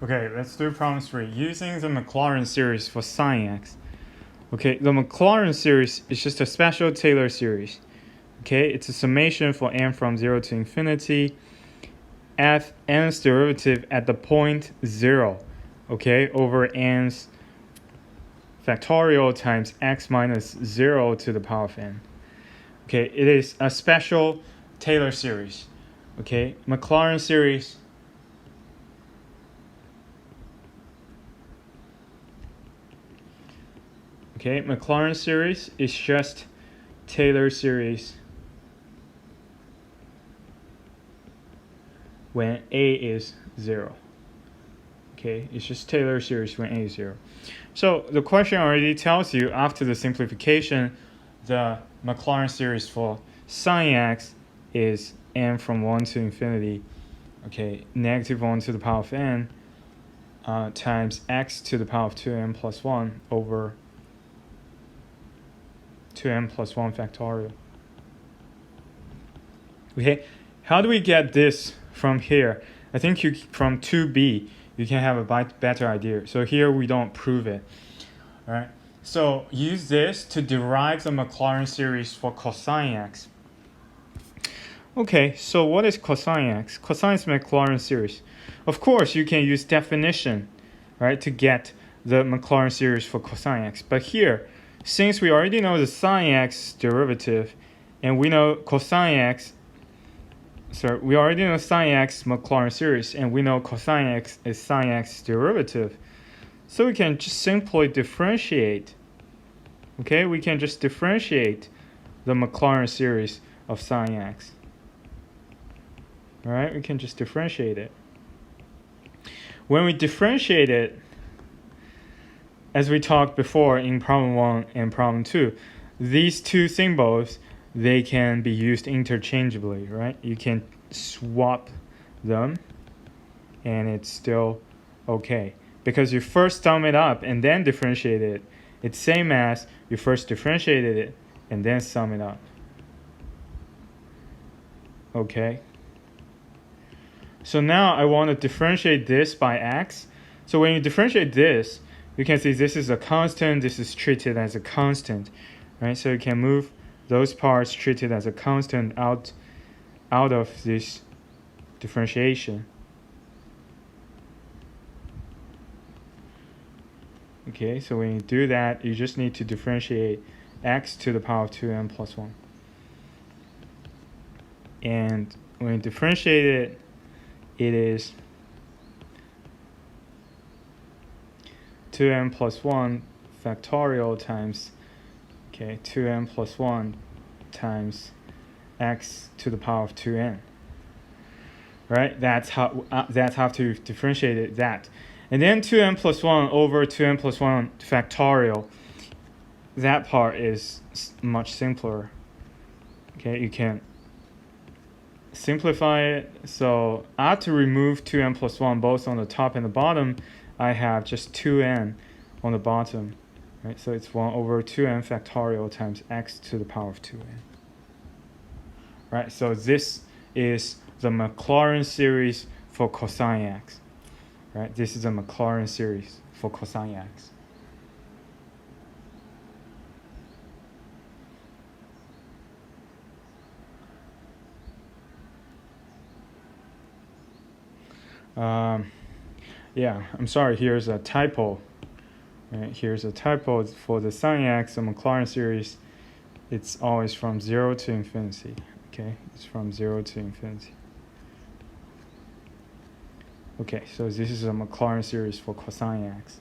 Okay, let's do problem 3. Using the Maclaurin series for sine x. Okay, the Maclaurin series is just a special Taylor series. Okay, it's a summation for n from 0 to infinity f n's derivative at the point 0, okay, over n's factorial times x minus 0 to the power of n. Okay, it is a special Taylor series. Okay, Maclaurin series. Okay, Maclaurin series is just Taylor series when a is 0. Okay, it's just Taylor series when a is 0. So the question already tells you after the simplification, the Maclaurin series for sine x is n from 1 to infinity, okay, negative 1 to the power of n times x to the power of 2n plus 1 over 2n plus 1 factorial. Okay, how do we get this from here? I think from 2b, you can have a better idea. So here we don't prove it. All right. So use this to derive the Maclaurin series for cosine x. Okay, so what is cosine x? Cosine is Maclaurin series. Of course, you can use definition, right, to get the Maclaurin series for cosine x. But here, since we already know the sine x derivative, and we know cosine x, we already know sine x Maclaurin series, and we know cosine x is sine x derivative. So we can just simply differentiate. Okay, we can just differentiate the Maclaurin series of sine x. All right, we can just differentiate it. When we differentiate it, as we talked before in problem 1 and problem 2, these two symbols, they can be used interchangeably, right? You can swap them and it's still okay. Because you first sum it up and then differentiate it. It's same as you first differentiated it and then sum it up. Okay. So now I want to differentiate this by x. So when you differentiate this, you can see this is a constant, this is treated as a constant, right? So you can move those parts treated as a constant out of this differentiation. Okay, so when you do that, you just need to differentiate x to the power of 2n plus 1. And when you differentiate it, it is 2n plus 1 factorial times, okay, 2n plus 1 times x to the power of 2n. Right? That's how to differentiate it, that. And then 2n plus 1 over 2n plus 1 factorial. That part is much simpler. Okay, you can simplify it. So I have to remove 2n plus 1 both on the top and the bottom. I have just 2n on the bottom. Right? So it's 1 over 2n factorial times x to the power of 2n. Right? So this is the Maclaurin series for cosine x. Right? This is a Maclaurin series for cosine x. Yeah, I'm sorry, here's a typo. Right? Here's a typo for the sine x, the Maclaurin series. It's always from 0 to infinity. Okay, it's from 0 to infinity. Okay, so this is a Maclaurin series for cosine x.